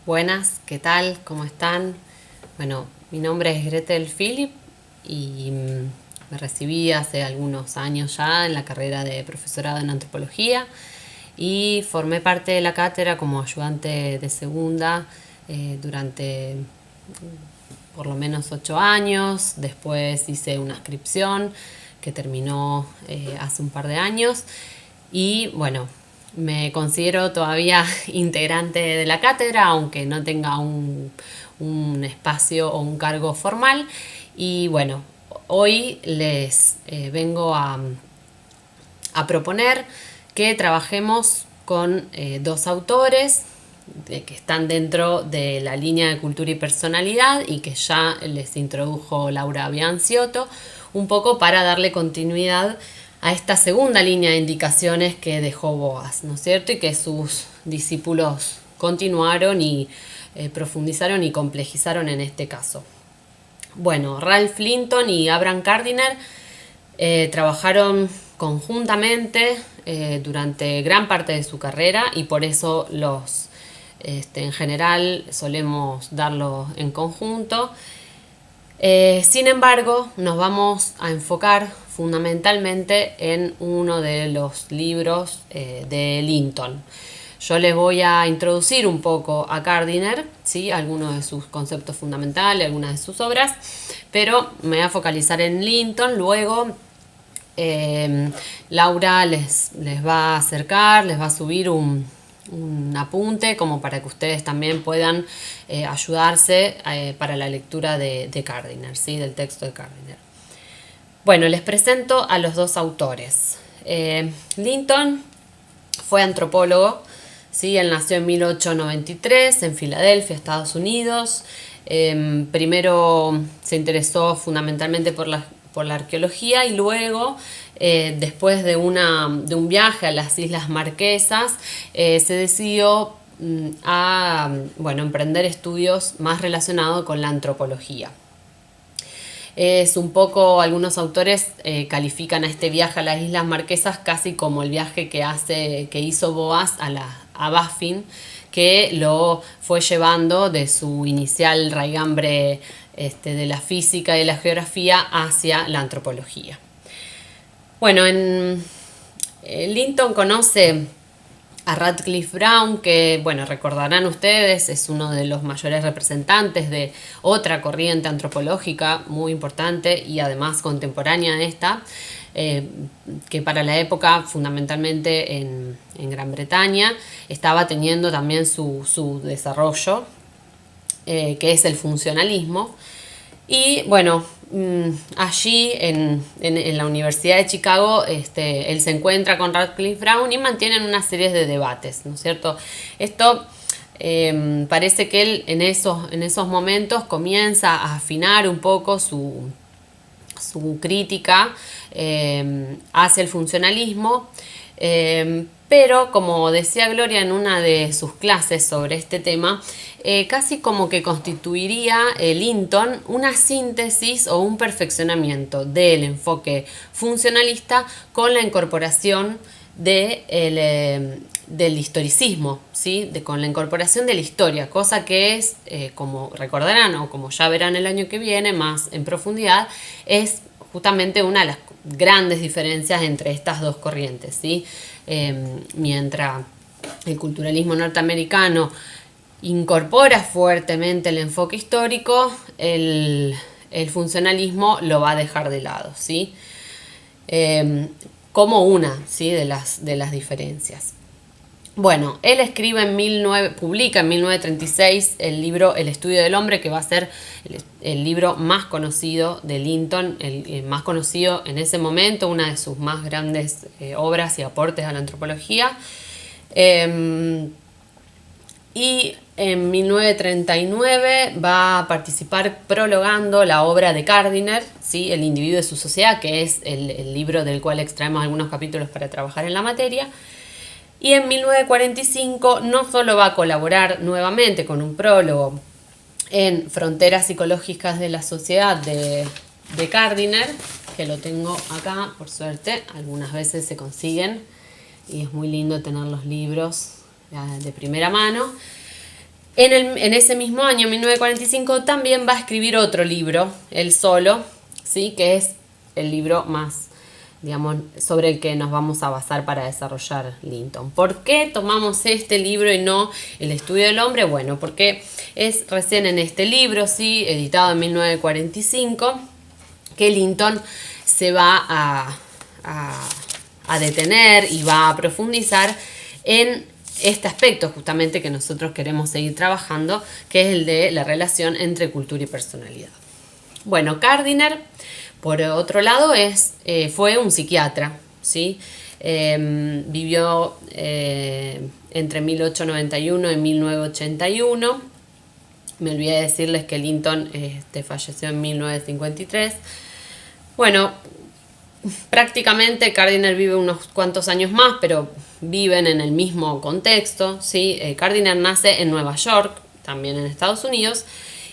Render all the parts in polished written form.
Buenas, ¿qué tal? ¿Cómo están? Bueno, mi nombre es Gretel Philip y me recibí hace algunos años ya en la carrera de profesorado en antropología y formé parte de la cátedra como ayudante de segunda durante por lo menos 8 años. Después hice una inscripción que terminó hace un par de años. Y bueno, me considero todavía integrante de la cátedra, aunque no tenga un espacio o un cargo formal. Y bueno, hoy les vengo a proponer que trabajemos con dos autores que están dentro de la línea de cultura y personalidad y que ya les introdujo Laura Bianciotto, un poco para darle continuidad a esta segunda línea de indicaciones que dejó Boas, ¿no es cierto? Y que sus discípulos continuaron y profundizaron y complejizaron en este caso. Bueno, Ralph Linton y Abraham Gardiner trabajaron conjuntamente durante gran parte de su carrera y por eso en general solemos darlo en conjunto. Sin embargo, nos vamos a enfocar fundamentalmente en uno de los libros de Linton. Yo les voy a introducir un poco a Gardiner, ¿sí? Algunos de sus conceptos fundamentales, algunas de sus obras, pero me voy a focalizar en Linton. Luego Laura les va a acercar, les va a subir un apunte como para que ustedes también puedan ayudarse para la lectura de Gardiner, ¿sí? Del texto de Gardiner. Bueno, les presento a los dos autores. Linton fue antropólogo, ¿sí? Él nació en 1893 en Filadelfia, Estados Unidos. Primero se interesó fundamentalmente por la arqueología y luego, después de un viaje a las Islas Marquesas, se decidió emprender estudios más relacionados con la antropología. Es un poco, algunos autores califican a este viaje a las Islas Marquesas casi como el viaje que hizo Boas a Baffin, que lo fue llevando de su inicial raigambre de la física y de la geografía hacia la antropología. Bueno, Linton conoce a Radcliffe Brown, que, bueno, recordarán ustedes, es uno de los mayores representantes de otra corriente antropológica muy importante y además contemporánea de esta, que para la época, fundamentalmente en Gran Bretaña, estaba teniendo también su desarrollo, que es el funcionalismo. Y bueno, allí en la Universidad de Chicago, él se encuentra con Radcliffe Brown y mantienen una serie de debates, ¿no es cierto? Esto parece que él en esos momentos comienza a afinar un poco su crítica hacia el funcionalismo, pero como decía Gloria en una de sus clases sobre este tema, casi como que constituiría Linton una síntesis o un perfeccionamiento del enfoque funcionalista con la incorporación del historicismo, ¿sí? Con la incorporación de la historia, cosa que es, como recordarán o como ya verán el año que viene más en profundidad, es justamente una de las grandes diferencias entre estas dos corrientes, ¿sí? Mientras el culturalismo norteamericano incorpora fuertemente el enfoque histórico, el funcionalismo lo va a dejar de lado, ¿sí? Como una, ¿sí? de las diferencias. Bueno, él publica en 1936 el libro El estudio del hombre, que va a ser el libro más conocido de Linton, el más conocido en ese momento, una de sus más grandes obras y aportes a la antropología. Y en 1939 va a participar prologando la obra de Gardiner, ¿sí? El individuo de su sociedad, que es el libro del cual extraemos algunos capítulos para trabajar en la materia. Y en 1945 no solo va a colaborar nuevamente con un prólogo en Fronteras psicológicas de la sociedad de Gardiner, que lo tengo acá, por suerte, algunas veces se consiguen y es muy lindo tener los libros de primera mano. En ese mismo año, 1945, también va a escribir otro libro, él solo, ¿sí? Que es el libro más, digamos, sobre el que nos vamos a basar para desarrollar Linton. ¿Por qué tomamos este libro y no El estudio del hombre? Bueno, porque es recién en este libro, ¿sí? Editado en 1945, que Linton se va a detener y va a profundizar en este aspecto justamente que nosotros queremos seguir trabajando, que es el de la relación entre cultura y personalidad. Bueno, Gardiner, por otro lado, fue un psiquiatra, ¿sí? Vivió entre 1891 y 1981. Me olvidé de decirles que Linton falleció en 1953. Bueno, prácticamente Gardiner vive unos cuantos años más, pero viven en el mismo contexto, ¿sí? Gardiner nace en Nueva York, también en Estados Unidos,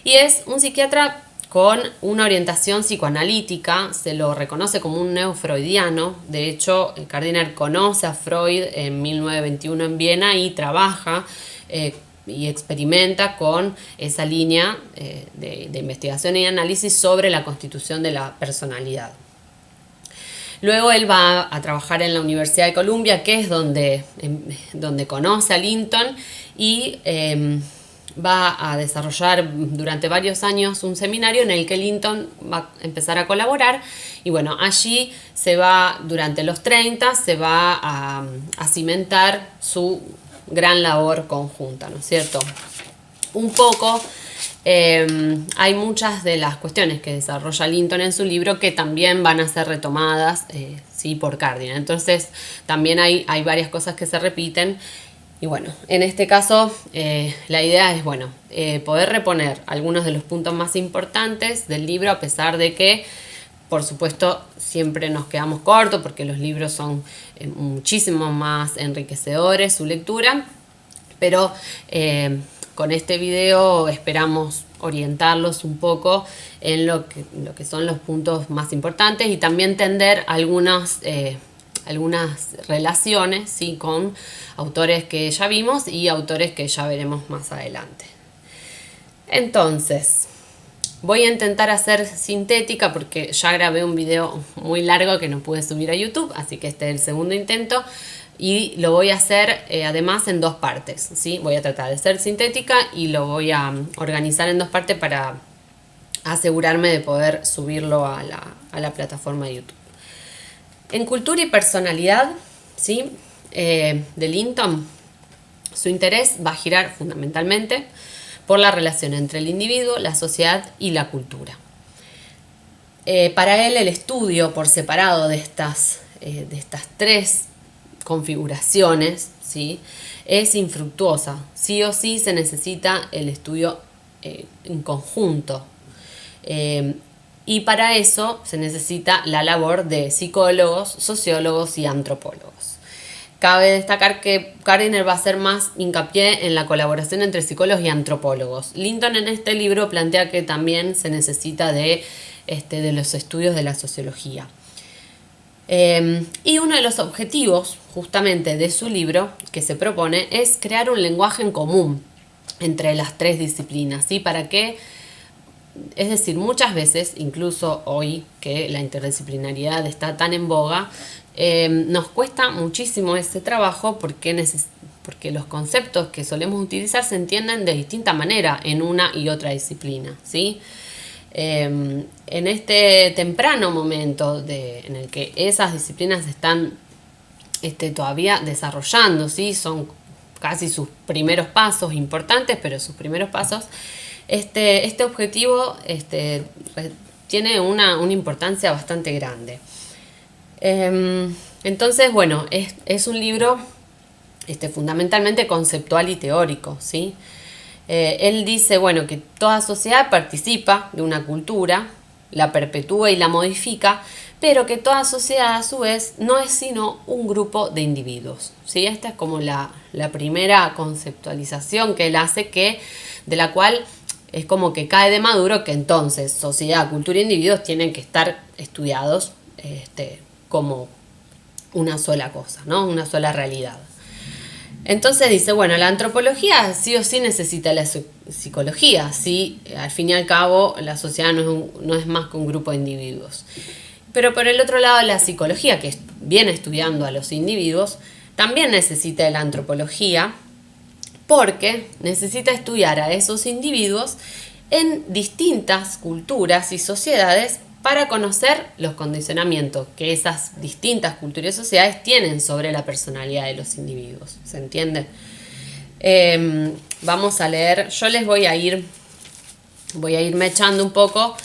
y es un psiquiatra con una orientación psicoanalítica, se lo reconoce como un neofreudiano. De hecho, Gardiner conoce a Freud en 1921 en Viena y trabaja y experimenta con esa línea de investigación y análisis sobre la constitución de la personalidad. Luego él va a trabajar en la Universidad de Columbia, que es donde conoce a Linton, y va a desarrollar durante varios años un seminario en el que Linton va a empezar a colaborar. Y bueno, allí durante los 30, se va a cimentar su gran labor conjunta, ¿no es cierto? Un poco hay muchas de las cuestiones que desarrolla Linton en su libro que también van a ser retomadas sí, por Gardiner. Entonces también hay varias cosas que se repiten. Y bueno, en este caso la idea es poder reponer algunos de los puntos más importantes del libro, a pesar de que, por supuesto, siempre nos quedamos cortos porque los libros son muchísimo más enriquecedores su lectura, pero con este video esperamos orientarlos un poco en lo que son los puntos más importantes y también tender algunas relaciones, ¿sí? Con autores que ya vimos y autores que ya veremos más adelante. Entonces, voy a intentar hacer sintética porque ya grabé un video muy largo que no pude subir a YouTube, así que este es el segundo intento. Y lo voy a hacer además en dos partes, ¿sí? Voy a tratar de ser sintética y lo voy a organizar en dos partes para asegurarme de poder subirlo a la plataforma de YouTube. En cultura y personalidad, ¿sí? De Linton, su interés va a girar fundamentalmente por la relación entre el individuo, la sociedad y la cultura. Para él el estudio por separado de estas tres configuraciones, ¿sí? Es infructuosa. Sí o sí se necesita el estudio en conjunto. Y para eso se necesita la labor de psicólogos, sociólogos y antropólogos. Cabe destacar que Gardiner va a hacer más hincapié en la colaboración entre psicólogos y antropólogos. Linton en este libro plantea que también se necesita de los estudios de la sociología. Y uno de los objetivos justamente de su libro que se propone es crear un lenguaje en común entre las tres disciplinas, ¿sí? Para que, es decir, muchas veces, incluso hoy que la interdisciplinariedad está tan en boga, nos cuesta muchísimo ese trabajo porque los conceptos que solemos utilizar se entienden de distinta manera en una y otra disciplina, ¿sí? En este temprano momento en el que esas disciplinas están todavía desarrollando, ¿sí? Son casi sus primeros pasos, importantes, pero sus primeros pasos, este objetivo tiene una importancia bastante grande. Entonces, bueno, es un libro fundamentalmente conceptual y teórico, ¿sí? Él dice, que toda sociedad participa de una cultura, la perpetúa y la modifica, pero que toda sociedad a su vez no es sino un grupo de individuos, ¿sí? Esta es como la primera conceptualización que él hace, de la cual es como que cae de maduro que entonces sociedad, cultura e individuos tienen que estar estudiados como una sola cosa, ¿no? Una sola realidad. Entonces dice, bueno, la antropología sí o sí necesita la psicología, sí, al fin y al cabo la sociedad no es más que un grupo de individuos. Pero por el otro lado, la psicología, que viene estudiando a los individuos, también necesita de la antropología porque necesita estudiar a esos individuos en distintas culturas y sociedades para conocer los condicionamientos que esas distintas culturas y sociedades tienen sobre la personalidad de los individuos. ¿Se entiende? Vamos a leer, yo les voy a ir echando un poco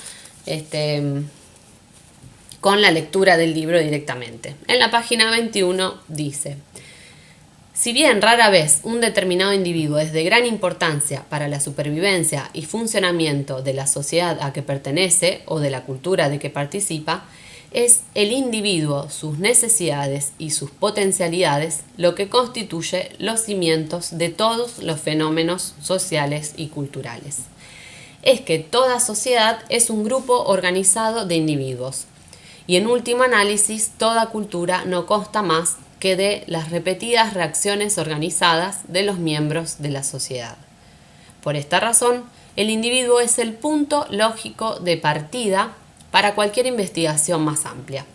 con la lectura del libro directamente. En la página 21 dice: si bien rara vez un determinado individuo es de gran importancia para la supervivencia y funcionamiento de la sociedad a que pertenece o de la cultura de que participa, es el individuo, sus necesidades y sus potencialidades lo que constituye los cimientos de todos los fenómenos sociales y culturales. Es que toda sociedad es un grupo organizado de individuos, y en último análisis toda cultura no consta más que de las repetidas reacciones organizadas de los miembros de la sociedad. Por esta razón, el individuo es el punto lógico de partida para cualquier investigación más amplia.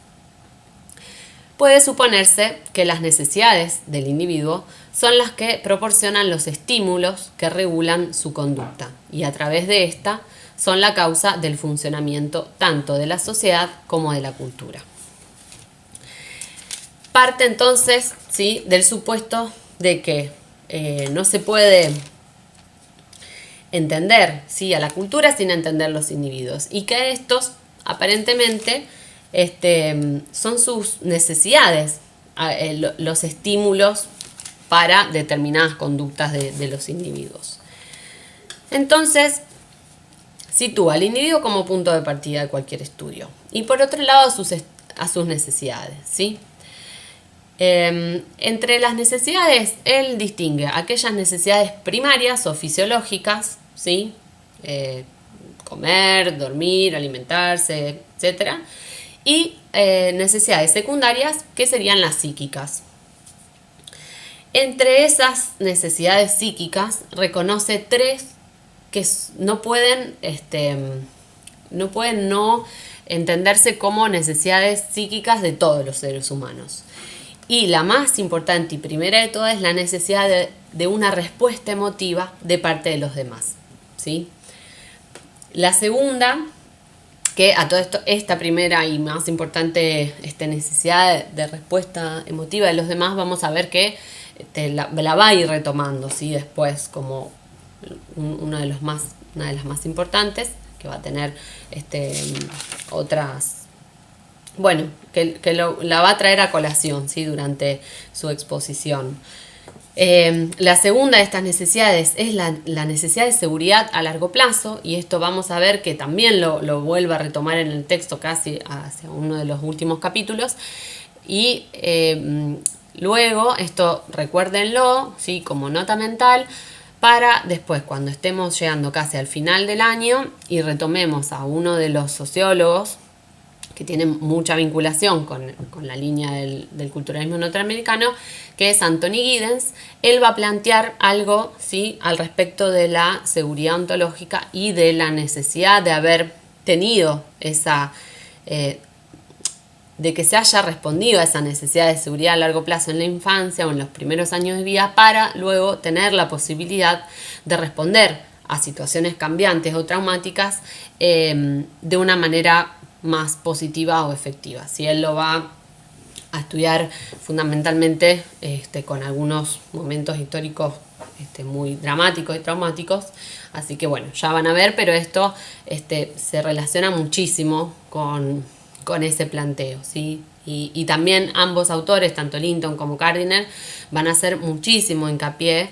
Puede suponerse que las necesidades del individuo son las que proporcionan los estímulos que regulan su conducta y a través de esta son la causa del funcionamiento tanto de la sociedad como de la cultura. Parte entonces, ¿sí?, del supuesto de que no se puede entender, ¿sí?, a la cultura sin entender los individuos y que estos aparentemente son sus necesidades, los estímulos para determinadas conductas de los individuos. Entonces, sitúa al individuo como punto de partida de cualquier estudio y por otro lado a sus necesidades, ¿sí? Entre las necesidades, él distingue aquellas necesidades primarias o fisiológicas, ¿sí? Comer, dormir, alimentarse, etc. Y necesidades secundarias, que serían las psíquicas. Entre esas necesidades psíquicas, reconoce tres que no pueden no entenderse como necesidades psíquicas de todos los seres humanos. Y la más importante y primera de todas es la necesidad de una respuesta emotiva de parte de los demás, ¿sí? La segunda, que a todo esto, esta primera y más importante necesidad de respuesta emotiva de los demás, vamos a ver que la va a ir retomando, ¿sí?, después como una de las más importantes, que va a tener otras... Bueno, que la va a traer a colación, ¿sí?, durante su exposición. La segunda de estas necesidades es la necesidad de seguridad a largo plazo, y esto vamos a ver que también lo vuelve a retomar en el texto casi hacia uno de los últimos capítulos. Y luego, esto recuérdenlo, ¿sí?, como nota mental, para después, cuando estemos llegando casi al final del año y retomemos a uno de los sociólogos que tiene mucha vinculación con la línea del culturalismo norteamericano, que es Anthony Giddens, él va a plantear algo, ¿sí?, al respecto de la seguridad ontológica y de la necesidad de haber tenido esa... de que se haya respondido a esa necesidad de seguridad a largo plazo en la infancia o en los primeros años de vida para luego tener la posibilidad de responder a situaciones cambiantes o traumáticas de una manera más positiva o efectiva. Si él lo va a estudiar fundamentalmente con algunos momentos históricos muy dramáticos y traumáticos, así que bueno, ya van a ver, pero esto se relaciona muchísimo con ese planteo, ¿sí? Y también ambos autores, tanto Linton como Gardiner, van a hacer muchísimo hincapié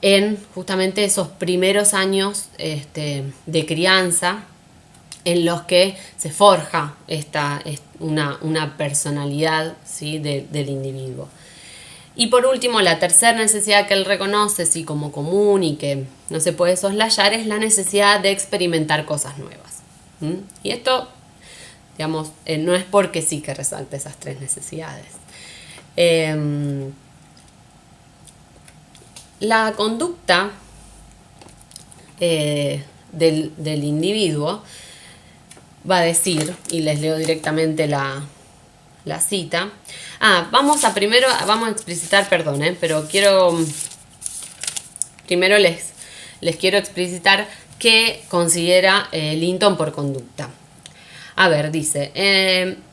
en justamente esos primeros años de crianza en los que se forja una personalidad, ¿sí?, del individuo. Y por último, la tercera necesidad que él reconoce, sí, como común y que no se puede soslayar, es la necesidad de experimentar cosas nuevas. Y esto, digamos, no es porque sí que resalte esas tres necesidades. la conducta del individuo va a decir, y les leo directamente la cita. Vamos a explicitar, perdón, pero primero les quiero explicitar qué considera Linton por conducta. A ver, dice,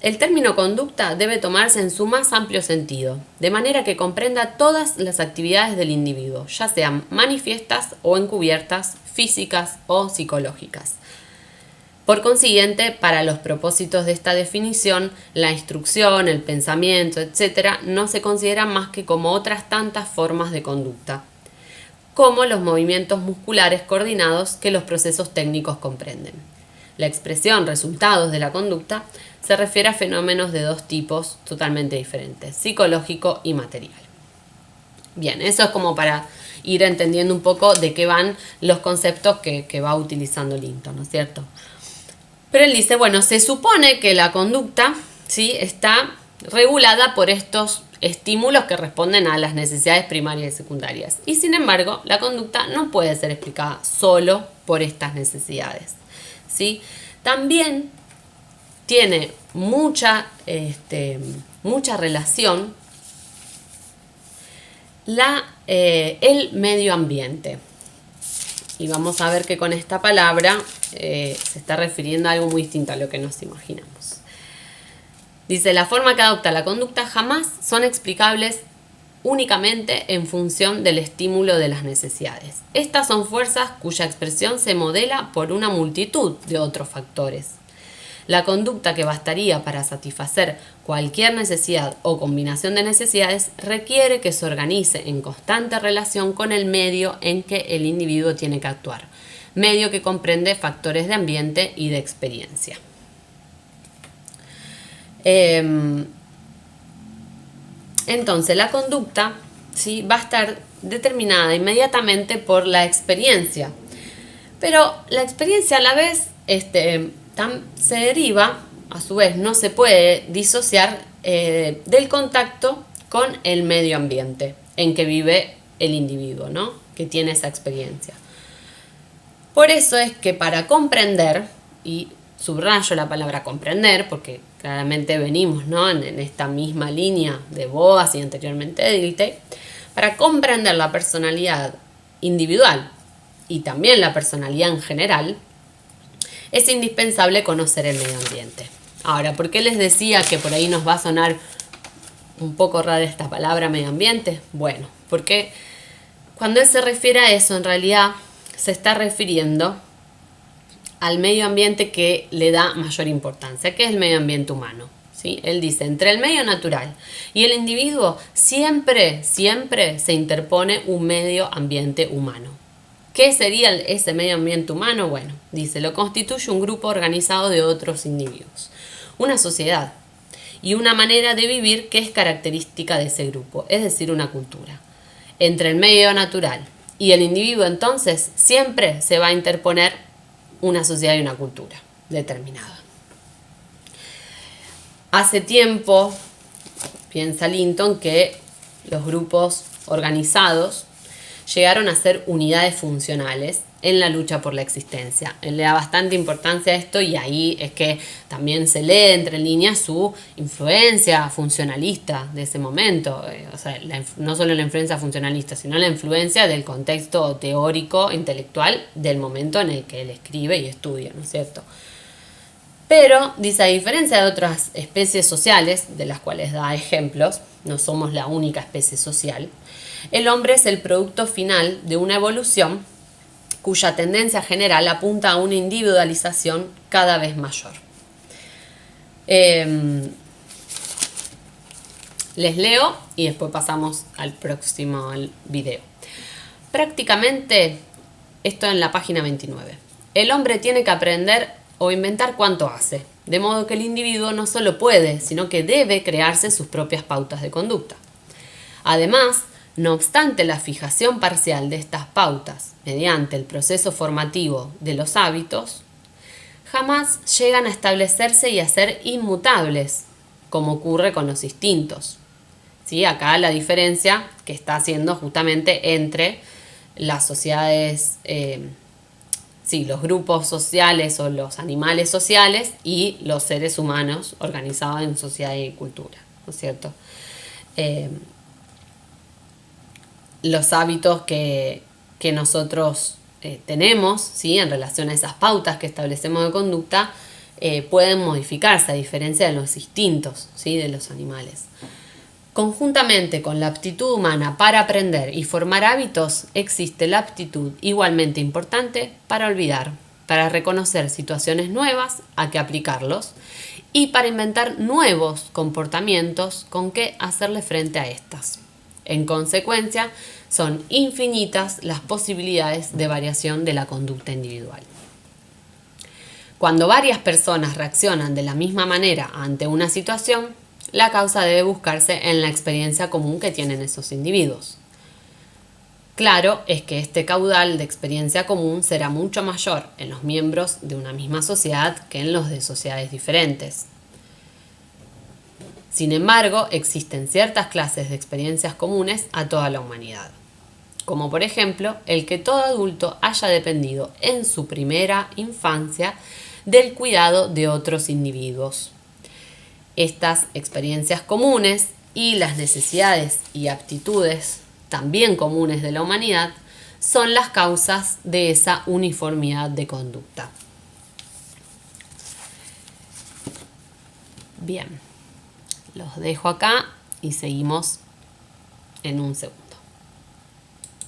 el término conducta debe tomarse en su más amplio sentido, de manera que comprenda todas las actividades del individuo, ya sean manifiestas o encubiertas, físicas o psicológicas. Por consiguiente, para los propósitos de esta definición, la instrucción, el pensamiento, etc., no se consideran más que como otras tantas formas de conducta, como los movimientos musculares coordinados que los procesos técnicos comprenden. La expresión resultados de la conducta se refiere a fenómenos de dos tipos totalmente diferentes, psicológico y material. Bien, eso es como para ir entendiendo un poco de qué van los conceptos que va utilizando Linton, ¿no es cierto? Pero él dice, bueno, se supone que la conducta, ¿sí?, está regulada por estos estímulos que responden a las necesidades primarias y secundarias. Y sin embargo, la conducta no puede ser explicada solo por estas necesidades, ¿sí? También tiene mucha relación el medio ambiente. Y vamos a ver que con esta palabra se está refiriendo a algo muy distinto a lo que nos imaginamos. Dice, la forma que adopta la conducta jamás son explicables únicamente en función del estímulo de las necesidades. Estas son fuerzas cuya expresión se modela por una multitud de otros factores. La conducta que bastaría para satisfacer cualquier necesidad o combinación de necesidades requiere que se organice en constante relación con el medio en que el individuo tiene que actuar, medio que comprende factores de ambiente y de experiencia. Entonces, la conducta, ¿sí?, va a estar determinada inmediatamente por la experiencia, pero la experiencia a la vez se deriva, a su vez no se puede disociar del contacto con el medio ambiente en que vive el individuo, ¿no?, que tiene esa experiencia. Por eso es que para comprender, y subrayo la palabra comprender porque claramente venimos, ¿no?, en esta misma línea de Boas y anteriormente de Dilthey, para comprender la personalidad individual y también la personalidad en general, es indispensable conocer el medio ambiente. Ahora, ¿por qué les decía que por ahí nos va a sonar un poco rara esta palabra medio ambiente? Bueno, porque cuando él se refiere a eso, en realidad se está refiriendo al medio ambiente que le da mayor importancia, que es el medio ambiente humano, ¿sí? Él dice, entre el medio natural y el individuo siempre se interpone un medio ambiente humano. ¿Qué sería ese medio ambiente humano? Bueno, dice, lo constituye un grupo organizado de otros individuos, una sociedad y una manera de vivir que es característica de ese grupo, es decir, una cultura. Entre el medio natural y el individuo, entonces, siempre se va a interponer una sociedad y una cultura determinada. Hace tiempo, piensa Linton, que los grupos organizados llegaron a ser unidades funcionales en la lucha por la existencia. Él le da bastante importancia a esto y ahí es que también se lee entre líneas su influencia funcionalista de ese momento. O sea, no solo la influencia funcionalista, sino la influencia del contexto teórico, intelectual del momento en el que él escribe y estudia, ¿no es cierto? Pero, dice, a diferencia de otras especies sociales, de las cuales da ejemplos, no somos la única especie social, el hombre es el producto final de una evolución cuya tendencia general apunta a una individualización cada vez mayor. Les leo y después pasamos al próximo video. Prácticamente, esto en la página 29. El hombre tiene que aprender o inventar cuánto hace, de modo que el individuo no solo puede, sino que debe crearse sus propias pautas de conducta. Además, no obstante la fijación parcial de estas pautas mediante el proceso formativo de los hábitos, jamás llegan a establecerse y a ser inmutables, como ocurre con los instintos, ¿sí? Acá la diferencia que está haciendo justamente entre las sociedades, los grupos sociales o los animales sociales y los seres humanos organizados en sociedad y cultura, ¿no es cierto? Los hábitos que nosotros tenemos, ¿sí? En relación a esas pautas que establecemos de conducta, pueden modificarse a diferencia de los instintos, ¿sí? De los animales. Conjuntamente con la aptitud humana para aprender y formar hábitos, existe la aptitud igualmente importante para olvidar, para reconocer situaciones nuevas a que aplicarlos y para inventar nuevos comportamientos con que hacerle frente a estas. En consecuencia, son infinitas las posibilidades de variación de la conducta individual. Cuando varias personas reaccionan de la misma manera ante una situación, la causa debe buscarse en la experiencia común que tienen esos individuos. Claro es que este caudal de experiencia común será mucho mayor en los miembros de una misma sociedad que en los de sociedades diferentes. Sin embargo, existen ciertas clases de experiencias comunes a toda la humanidad, como por ejemplo el que todo adulto haya dependido en su primera infancia del cuidado de otros individuos. Estas experiencias comunes y las necesidades y aptitudes también comunes de la humanidad son las causas de esa uniformidad de conducta. Bien, los dejo acá y seguimos en un segundo.